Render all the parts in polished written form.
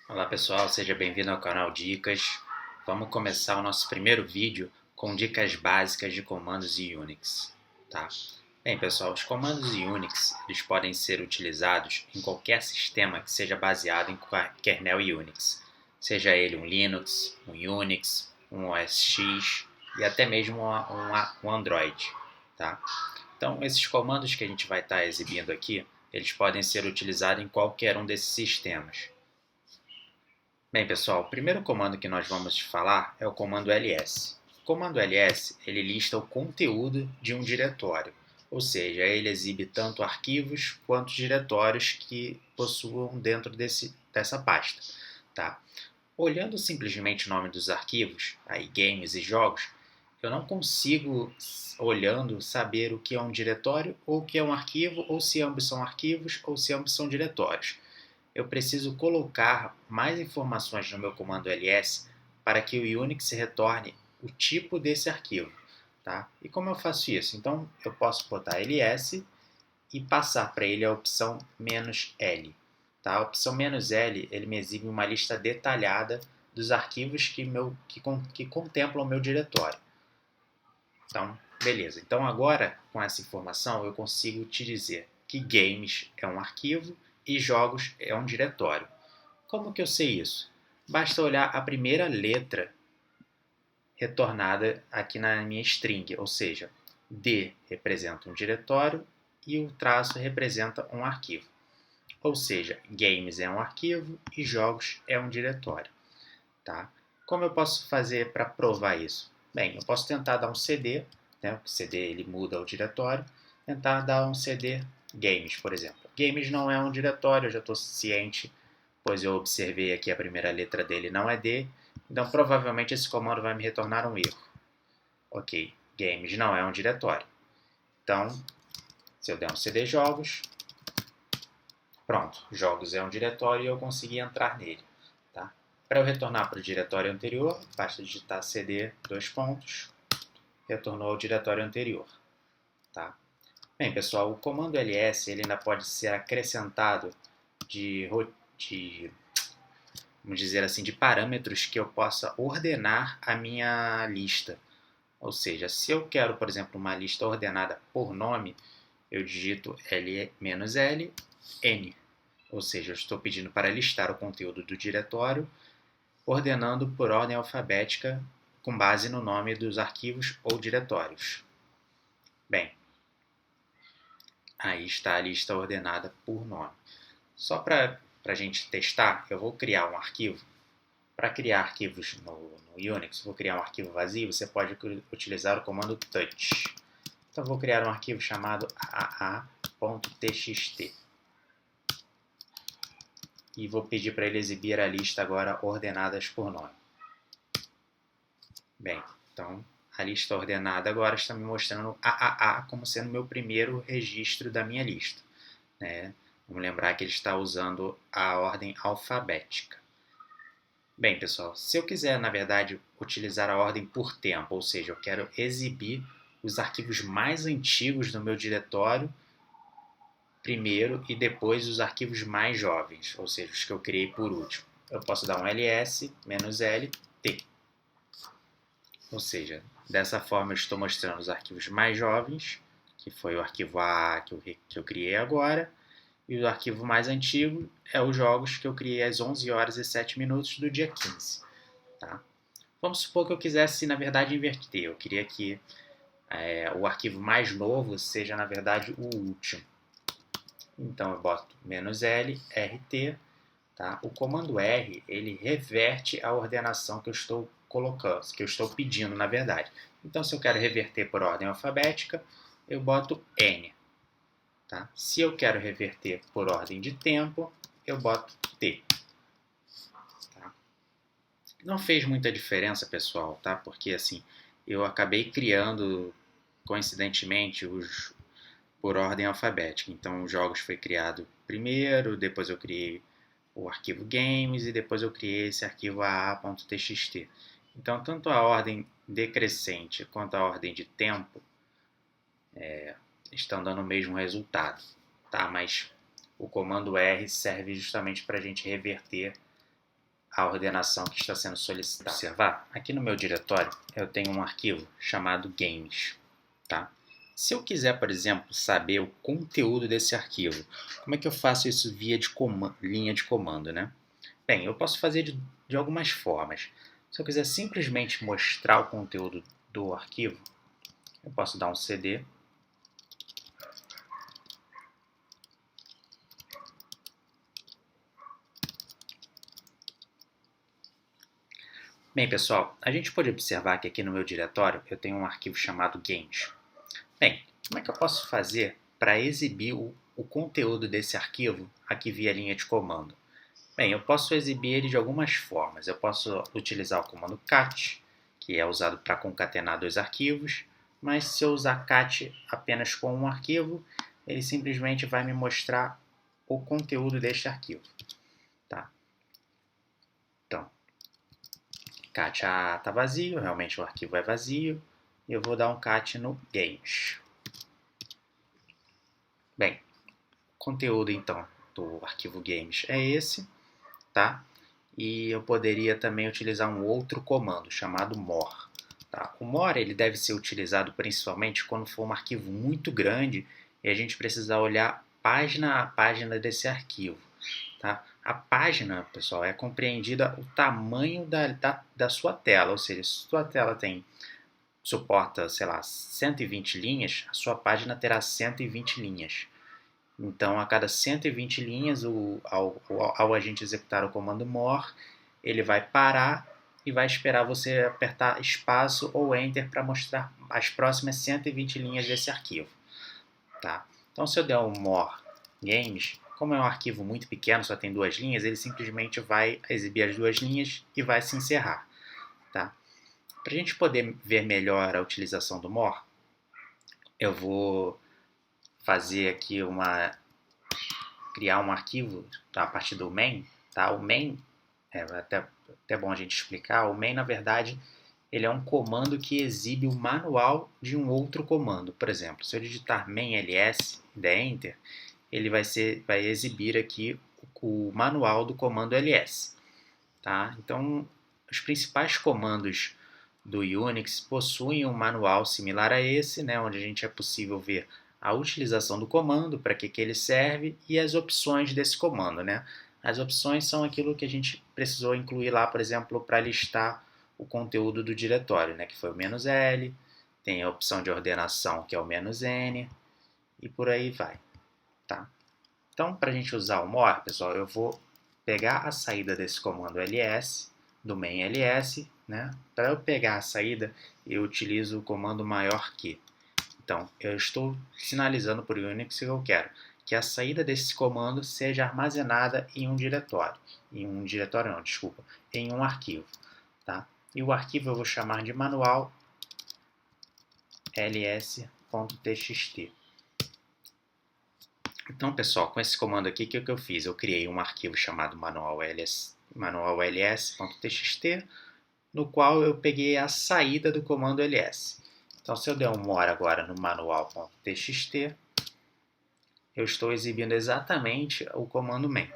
Olá pessoal, seja bem-vindo ao canal Dicas. Vamos começar o nosso primeiro vídeo com dicas básicas de comandos em Unix, tá? Bem pessoal, os comandos em Unix eles podem ser utilizados em qualquer sistema que seja baseado em kernel Unix, seja ele um Linux, um Unix, um OS X e até mesmo um Android, tá? Então esses comandos que a gente vai estar exibindo aqui, eles podem ser utilizados em qualquer um desses sistemas. Bem, pessoal, o primeiro comando que nós vamos falar é o comando ls. O comando ls ele lista o conteúdo de um diretório, ou seja, ele exibe tanto arquivos quanto diretórios que possuam dentro dessa pasta. Tá? Olhando simplesmente o nome dos arquivos, aí games e jogos, eu não consigo, olhando, saber o que é um diretório, ou o que é um arquivo, ou se ambos são arquivos, ou se ambos são diretórios. Eu preciso colocar mais informações no meu comando ls para que o Unix retorne o tipo desse arquivo. Tá? E como eu faço isso? Então eu posso botar ls e passar para ele a opção "-l". Tá? A opção "-l" ele me exibe uma lista detalhada dos arquivos que contemplam o meu diretório. Então, beleza. Então agora, com essa informação, eu consigo te dizer que games é um arquivo e jogos é um diretório. Como que eu sei isso? Basta olhar a primeira letra retornada aqui na minha string, ou seja, D representa um diretório e o traço representa um arquivo. Ou seja, games é um arquivo e jogos é um diretório. Tá? Como eu posso fazer para provar isso? Bem, eu posso tentar dar um CD, né? O CD ele muda o diretório, tentar dar um CD games, por exemplo. Games não é um diretório, eu já estou ciente, pois eu observei aqui a primeira letra dele não é D, então provavelmente esse comando vai me retornar um erro. Ok, games não é um diretório. Então, se eu der um CD jogos, pronto, jogos é um diretório e eu consegui entrar nele. Tá? Para eu retornar para o diretório anterior, basta digitar cd dois pontos, retornou ao diretório anterior. Tá? Bem, pessoal, o comando ls ele ainda pode ser acrescentado de, vamos dizer assim, de parâmetros que eu possa ordenar a minha lista. Ou seja, se eu quero, por exemplo, uma lista ordenada por nome, eu digito l-l n. Ou seja, eu estou pedindo para listar o conteúdo do diretório, ordenando por ordem alfabética com base no nome dos arquivos ou diretórios. Bem, aí está a lista ordenada por nome. Só para a gente testar, eu vou criar um arquivo. Para criar arquivos no Unix, vou criar um arquivo vazio, você pode utilizar o comando touch. Então vou criar um arquivo chamado aa.txt. E vou pedir para ele exibir a lista agora ordenadas por nome. Bem, então a lista ordenada agora está me mostrando AAA como sendo o meu primeiro registro da minha lista. Né? Vamos lembrar que ele está usando a ordem alfabética. Bem, pessoal, se eu quiser, na verdade, utilizar a ordem por tempo, ou seja, eu quero exibir os arquivos mais antigos do meu diretório primeiro e depois os arquivos mais jovens, ou seja, os que eu criei por último. Eu posso dar um ls-l t. Ou seja, dessa forma eu estou mostrando os arquivos mais jovens, que foi o arquivo AA que eu criei agora, e o arquivo mais antigo é os jogos que eu criei às 11 horas e 7 minutos do dia 15. Tá? Vamos supor que eu quisesse, na verdade, inverter. Eu queria que o arquivo mais novo seja, na verdade, o último. Então eu boto "-l, rt", tá? O comando R, ele reverte a ordenação que eu estou colocando, que eu estou pedindo, na verdade. Então, se eu quero reverter por ordem alfabética, eu boto N. Tá? Se eu quero reverter por ordem de tempo, eu boto T. Tá? Não fez muita diferença, pessoal, tá? Porque assim, eu acabei criando, coincidentemente, por ordem alfabética. Então, os jogos foi criado primeiro, depois eu criei o arquivo games e depois eu criei esse arquivo aa.txt. Então, tanto a ordem decrescente quanto a ordem de tempo estão dando o mesmo resultado, tá? Mas o comando R serve justamente para a gente reverter a ordenação que está sendo solicitada. Observar, aqui no meu diretório eu tenho um arquivo chamado games, tá? Se eu quiser, por exemplo, saber o conteúdo desse arquivo, como é que eu faço isso via linha de comando, né? Bem, eu posso fazer de algumas formas. Se eu quiser simplesmente mostrar o conteúdo do arquivo, eu posso dar um cd. Bem, pessoal, a gente pode observar que aqui no meu diretório eu tenho um arquivo chamado games. Bem, como é que eu posso fazer para exibir o conteúdo desse arquivo aqui via linha de comando? Bem, eu posso exibir ele de algumas formas. Eu posso utilizar o comando cat, que é usado para concatenar dois arquivos, mas se eu usar cat apenas com um arquivo, ele simplesmente vai me mostrar o conteúdo deste arquivo. Tá? Então, cat está vazio, realmente o arquivo é vazio, e eu vou dar um cat no games. Bem, o conteúdo então do arquivo games é esse, tá? E eu poderia também utilizar um outro comando chamado more. Tá? O more ele deve ser utilizado principalmente quando for um arquivo muito grande e a gente precisa olhar página a página desse arquivo. Tá? A página, pessoal, é compreendida o tamanho da sua tela, ou seja, se sua tela suporta, sei lá, 120 linhas, a sua página terá 120 linhas. Então, a cada 120 linhas, ao a gente executar o comando more, ele vai parar e vai esperar você apertar espaço ou enter para mostrar as próximas 120 linhas desse arquivo. Tá? Então, se eu der um more games, como é um arquivo muito pequeno, só tem 2 linhas, ele simplesmente vai exibir as 2 linhas e vai se encerrar. Tá? Para a gente poder ver melhor a utilização do more, eu vou fazer aqui criar um arquivo a partir do main, tá? O main é até bom a gente explicar. O main, na verdade, ele é um comando que exibe o manual de um outro comando. Por exemplo, se eu digitar main ls e der enter, ele vai exibir aqui o manual do comando ls, tá? Então, os principais comandos do Unix possuem um manual similar a esse, né, onde a gente é possível ver a utilização do comando, para que ele serve e as opções desse comando. Né? As opções são aquilo que a gente precisou incluir lá, por exemplo, para listar o conteúdo do diretório, né? Que foi o "-l", tem a opção de ordenação, que é o "-n", e por aí vai. Tá? Então, para a gente usar o more, pessoal, eu vou pegar a saída desse comando ls, do main ls, né? Para eu pegar a saída, eu utilizo o comando maior que. Então, eu estou sinalizando para o Unix que eu quero que a saída desse comando seja armazenada em um diretório. Em um arquivo. Tá? E o arquivo eu vou chamar de manual ls.txt. Então, pessoal, com esse comando aqui, o que eu fiz? Eu criei um arquivo chamado manual ls.txt, no qual eu peguei a saída do comando ls. Então, se eu der um more agora no manual.txt, eu estou exibindo exatamente o comando main.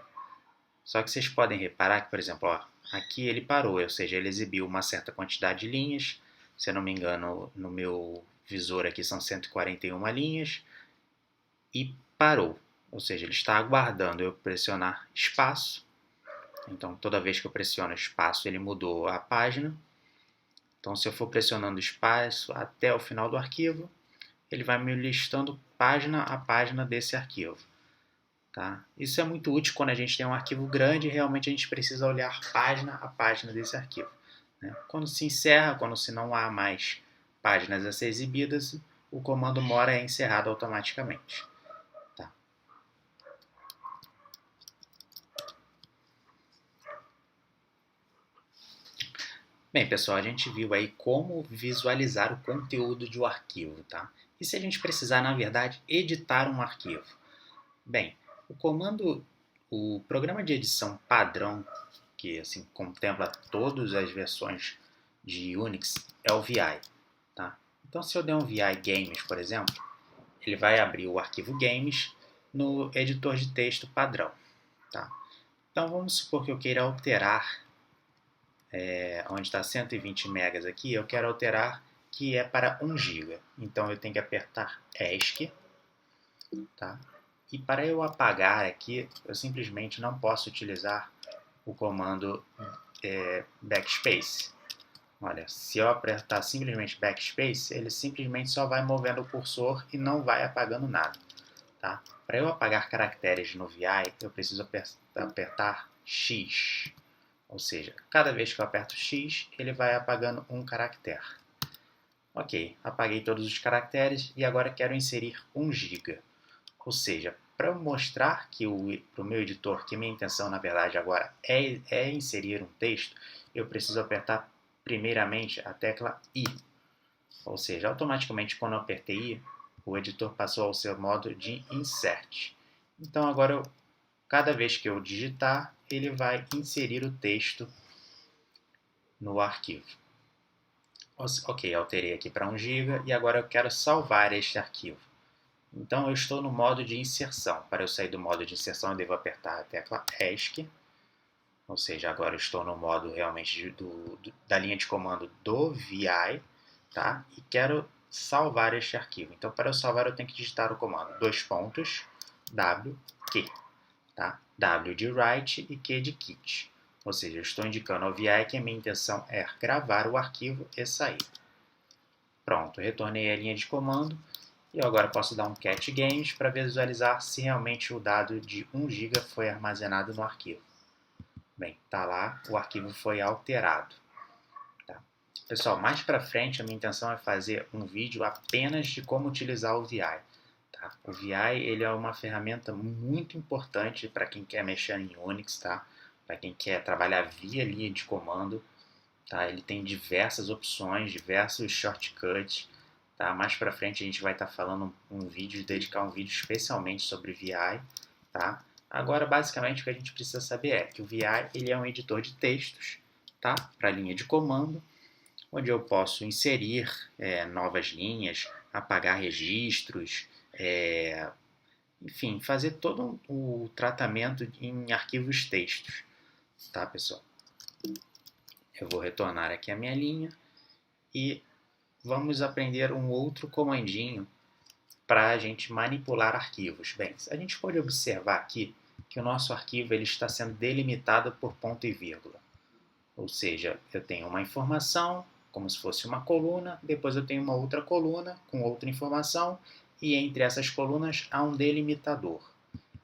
Só que vocês podem reparar que, por exemplo, ó, aqui ele parou, ou seja, ele exibiu uma certa quantidade de linhas. Se eu não me engano, no meu visor aqui são 141 linhas. E parou, ou seja, ele está aguardando eu pressionar espaço. Então, toda vez que eu pressiono espaço, ele mudou a página. Então, se eu for pressionando espaço até o final do arquivo, ele vai me listando página a página desse arquivo. Tá? Isso é muito útil quando a gente tem um arquivo grande e realmente a gente precisa olhar página a página desse arquivo. Né? Quando se encerra, quando se não há mais páginas a ser exibidas, o comando more é encerrado automaticamente. Tá? Bem, pessoal, a gente viu aí como visualizar o conteúdo de um arquivo, tá? E se a gente precisar, na verdade, editar um arquivo? Bem, o programa de edição padrão, que assim contempla todas as versões de Unix, é o VI, tá? Então, se eu der um VI Games, por exemplo, ele vai abrir o arquivo Games no editor de texto padrão, tá? Então, vamos supor que eu queira alterar onde está 120 megas aqui, eu quero alterar que é para 1 GB. Então eu tenho que apertar ESC, tá? E para eu apagar aqui, eu simplesmente não posso utilizar o comando backspace. Olha, se eu apertar simplesmente backspace, ele simplesmente só vai movendo o cursor e não vai apagando nada, tá? Para eu apagar caracteres no VI, eu preciso apertar X. Ou seja, cada vez que eu aperto X, ele vai apagando um caractere. Ok, apaguei todos os caracteres e agora quero inserir 1 GB. Ou seja, para eu mostrar para o meu editor que minha intenção, na verdade, agora é inserir um texto, eu preciso apertar primeiramente a tecla I. Ou seja, automaticamente quando eu apertei I, o editor passou ao seu modo de insert. Então agora, cada vez que eu digitar, ele vai inserir o texto no arquivo. Ok, alterei aqui para 1 GB e agora eu quero salvar este arquivo. Então eu estou no modo de inserção. Para eu sair do modo de inserção, eu devo apertar a tecla ESC. Ou seja, agora eu estou no modo realmente da linha de comando do VI, tá? E quero salvar este arquivo. Então, para eu salvar, eu tenho que digitar o comando WQ, tá? W de write e Q de kit. Ou seja, eu estou indicando ao VI que a minha intenção é gravar o arquivo e sair. Pronto, retornei a linha de comando e eu agora posso dar um cat games para visualizar se realmente o dado de 1 GB foi armazenado no arquivo. Bem, tá lá, o arquivo foi alterado. Tá? Pessoal, mais para frente a minha intenção é fazer um vídeo apenas de como utilizar o VI. Tá? O VI ele é uma ferramenta muito importante para quem quer mexer em Unix, tá? Para quem quer trabalhar via linha de comando. Tá? Ele tem diversas opções, diversos shortcuts. Tá? Mais para frente a gente vai estar falando dedicar um vídeo especialmente sobre VI. Tá? Agora, basicamente, o que a gente precisa saber é que o VI ele é um editor de textos, tá? Para linha de comando, onde eu posso inserir novas linhas, apagar registros, enfim, fazer todo o tratamento em arquivos textos, tá, pessoal? Eu vou retornar aqui a minha linha e vamos aprender um outro comandinho para a gente manipular arquivos. Bem, a gente pode observar aqui que o nosso arquivo ele está sendo delimitado por ponto e vírgula. Ou seja, eu tenho uma informação, como se fosse uma coluna, depois eu tenho uma outra coluna com outra informação, e entre essas colunas há um delimitador.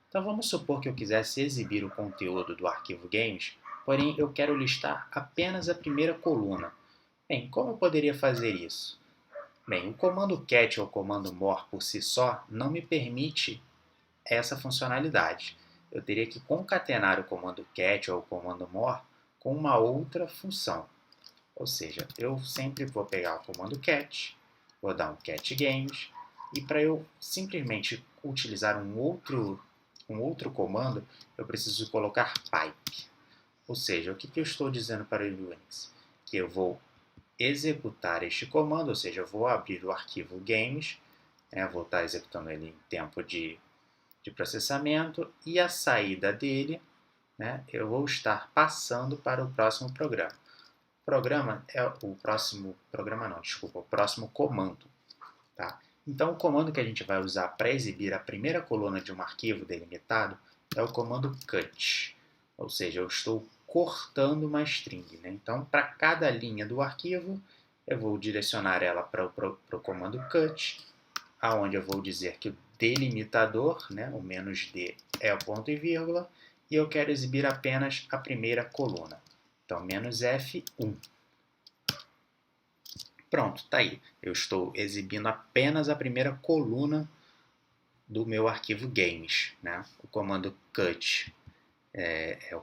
Então vamos supor que eu quisesse exibir o conteúdo do arquivo games, porém eu quero listar apenas a primeira coluna. Bem, como eu poderia fazer isso? Bem, o comando cat ou o comando more por si só não me permite essa funcionalidade. Eu teria que concatenar o comando cat ou o comando more com uma outra função. Ou seja, eu sempre vou pegar o comando cat, vou dar um cat games, e para eu simplesmente utilizar um outro comando, eu preciso colocar pipe. Ou seja, o que eu estou dizendo para o Unix? Que eu vou executar este comando, ou seja, eu vou abrir o arquivo games, vou estar executando ele em tempo de processamento, e a saída dele, eu vou estar passando para o próximo programa. O próximo comando. Tá? Então, o comando que a gente vai usar para exibir a primeira coluna de um arquivo delimitado é o comando cut. Ou seja, eu estou cortando uma string. Então, para cada linha do arquivo, eu vou direcionar ela para o comando cut, aonde eu vou dizer que o delimitador, o menos "d", é o ponto e vírgula, e eu quero exibir apenas a primeira coluna. Então, menos F1. Pronto, está aí. Eu estou exibindo apenas a primeira coluna do meu arquivo games. O comando cut,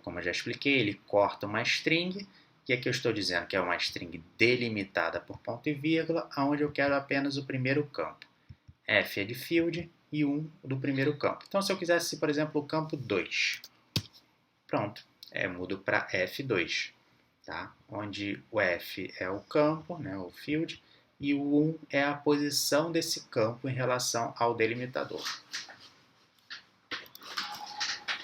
como eu já expliquei, ele corta uma string, e aqui eu estou dizendo que é uma string delimitada por ponto e vírgula, onde eu quero apenas o primeiro campo. F é de field e 1 do primeiro campo. Então, se eu quisesse, por exemplo, o campo 2, pronto, mudo para F2. Tá? Onde o F é o campo, o field, e o 1 é a posição desse campo em relação ao delimitador.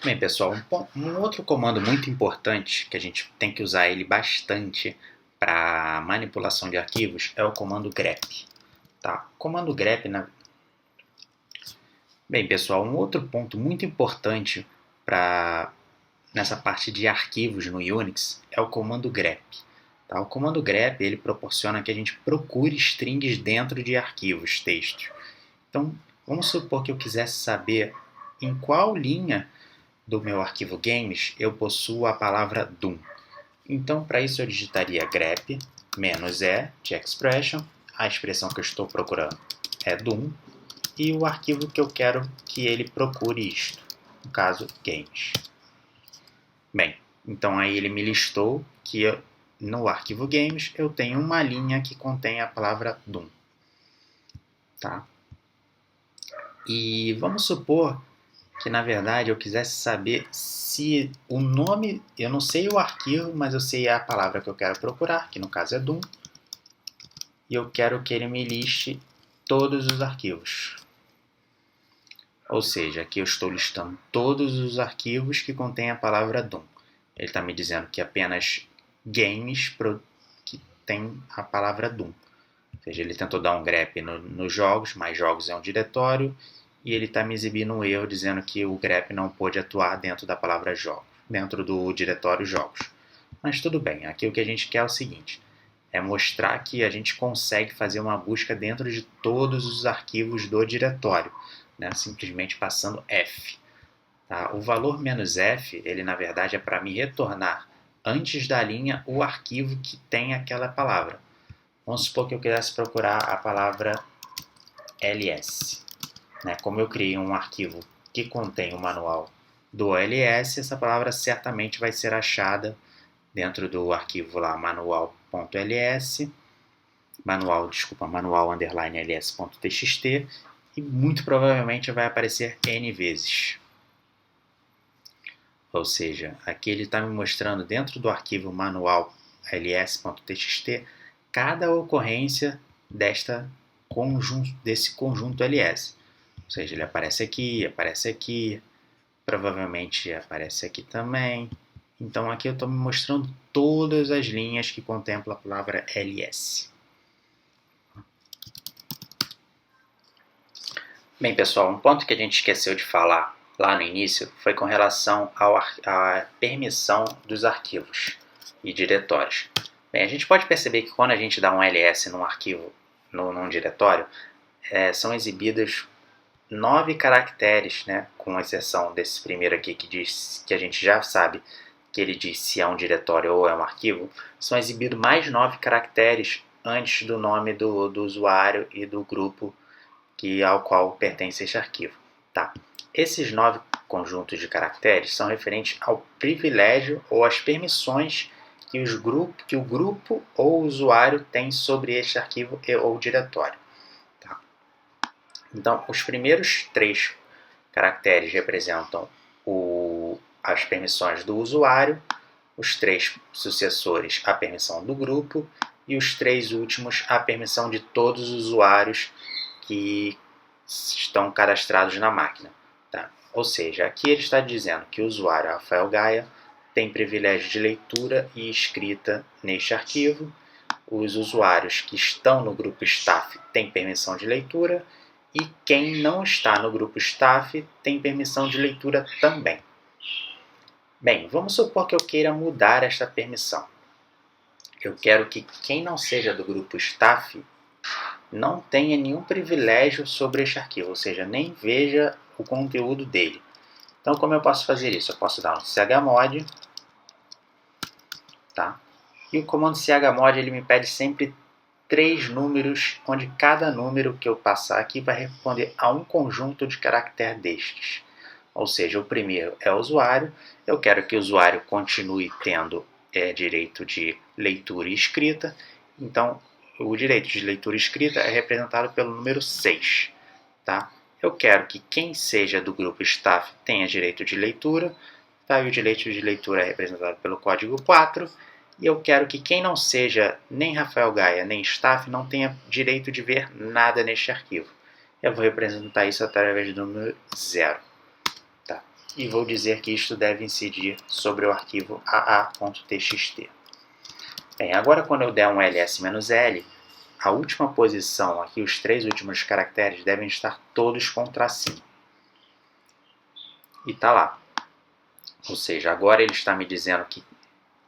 Bem, pessoal, um outro comando muito importante que a gente tem que usar ele bastante para manipulação de arquivos é o comando grep. Tá? O comando grep, Bem, pessoal, um outro ponto muito importante nessa parte de arquivos no Unix é o comando grep. Tá? O comando grep ele proporciona que a gente procure strings dentro de arquivos, textos. Então, vamos supor que eu quisesse saber em qual linha do meu arquivo games eu possuo a palavra doom. Então, para isso eu digitaria grep -e de expression, a expressão que eu estou procurando é doom, e o arquivo que eu quero que ele procure isto, no caso games. Bem, então aí ele me listou que no arquivo games eu tenho uma linha que contém a palavra doom. Tá? E vamos supor que na verdade eu quisesse saber se o nome, eu não sei o arquivo, mas eu sei a palavra que eu quero procurar, que no caso é doom, e eu quero que ele me liste todos os arquivos. Ou seja, aqui eu estou listando todos os arquivos que contêm a palavra doom. Ele está me dizendo que apenas games que tem a palavra doom. Ou seja, ele tentou dar um grep nos jogos, mas jogos é um diretório, e ele está me exibindo um erro dizendo que o grep não pôde atuar dentro da palavra jogos, dentro do diretório jogos. Mas tudo bem, aqui o que a gente quer é o seguinte, é mostrar que a gente consegue fazer uma busca dentro de todos os arquivos do diretório, né, simplesmente passando F. Tá? O valor "-f", ele na verdade é para me retornar antes da linha o arquivo que tem aquela palavra. Vamos supor que eu quisesse procurar a palavra ls. Né? Como eu criei um arquivo que contém o manual do ls, essa palavra certamente vai ser achada dentro do arquivo lá manual.ls, manual_ls.txt, e muito provavelmente vai aparecer N vezes. Ou seja, aqui ele está me mostrando dentro do arquivo manual.ls.txt cada ocorrência desse conjunto ls. Ou seja, ele aparece aqui, provavelmente aparece aqui também. Então aqui eu estou me mostrando todas as linhas que contemplam a palavra ls. Bem, pessoal, um ponto que a gente esqueceu de falar lá no início foi com relação à permissão dos arquivos e diretórios. Bem, a gente pode perceber que quando a gente dá um ls num arquivo, num diretório, são exibidos 9 caracteres, né, com exceção desse primeiro aqui que diz que a gente já sabe que ele diz se é um diretório ou é um arquivo, são exibidos mais 9 caracteres antes do nome do usuário e do grupo ao qual pertence este arquivo. Tá? Esses 9 conjuntos de caracteres são referentes ao privilégio ou às permissões que o grupo ou o usuário tem sobre este arquivo ou diretório. Tá? Então, os primeiros 3 caracteres representam as permissões do usuário, os 3 sucessores a permissão do grupo e os 3 últimos a permissão de todos os usuários que estão cadastrados na máquina. Tá? Ou seja, aqui ele está dizendo que o usuário Rafael Gaia tem privilégio de leitura e escrita neste arquivo, os usuários que estão no grupo staff têm permissão de leitura e quem não está no grupo staff tem permissão de leitura também. Bem, vamos supor que eu queira mudar esta permissão. Eu quero que quem não seja do grupo staff não tenha nenhum privilégio sobre este arquivo, ou seja, nem veja o conteúdo dele. Então, como eu posso fazer isso? Eu posso dar um chmod, tá? E o comando chmod ele me pede sempre 3 números, onde cada número que eu passar aqui vai responder a um conjunto de caracteres destes. Ou seja, o primeiro é o usuário, eu quero que o usuário continue tendo direito de leitura e escrita, então o direito de leitura e escrita é representado pelo número 6. Tá? Eu quero que quem seja do grupo staff tenha direito de leitura, tá? E o direito de leitura é representado pelo código 4. E eu quero que quem não seja nem Rafael Gaia nem staff não tenha direito de ver nada neste arquivo. Eu vou representar isso através do número 0. Tá? e vou dizer que isto deve incidir sobre o arquivo aa.txt. Bem, agora quando eu der um ls-l, a última posição aqui, os 3 últimos caracteres, devem estar todos com tracinho. E tá lá. Ou seja, agora ele está me dizendo que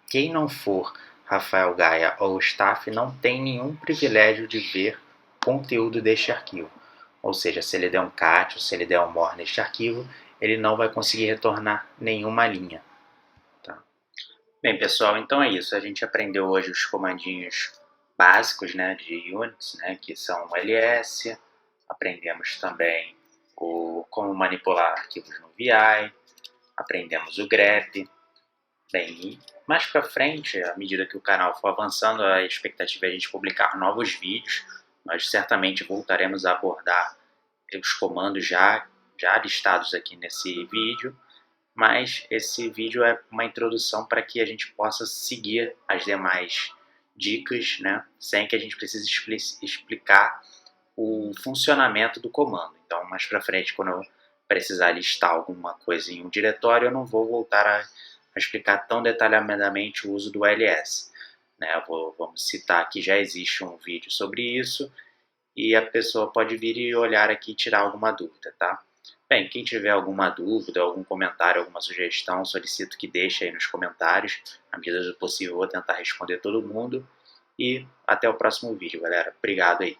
quem não for Rafael Gaia ou staff não tem nenhum privilégio de ver o conteúdo deste arquivo. Ou seja, se ele der um cat ou se ele der um more neste arquivo, ele não vai conseguir retornar nenhuma linha. Tá? Bem, pessoal, então é isso. A gente aprendeu hoje os comandinhos básicos, né, de Unix, né, que são o ls. Aprendemos também como manipular arquivos no VI. Aprendemos o grep. Bem, mais para frente, à medida que o canal for avançando, a expectativa é a gente publicar novos vídeos. Nós certamente voltaremos a abordar os comandos já listados aqui nesse vídeo, mas esse vídeo é uma introdução para que a gente possa seguir as demais dicas, né, sem que a gente precise explicar o funcionamento do comando. Então, mais para frente, quando eu precisar listar alguma coisa em um diretório, eu não vou voltar a explicar tão detalhadamente o uso do ls. Né? Vamos citar que já existe um vídeo sobre isso e a pessoa pode vir e olhar aqui e tirar alguma dúvida, tá? Bem, quem tiver alguma dúvida, algum comentário, alguma sugestão, solicito que deixe aí nos comentários. À medida do possível, eu vou tentar responder todo mundo. E até o próximo vídeo, galera. Obrigado aí.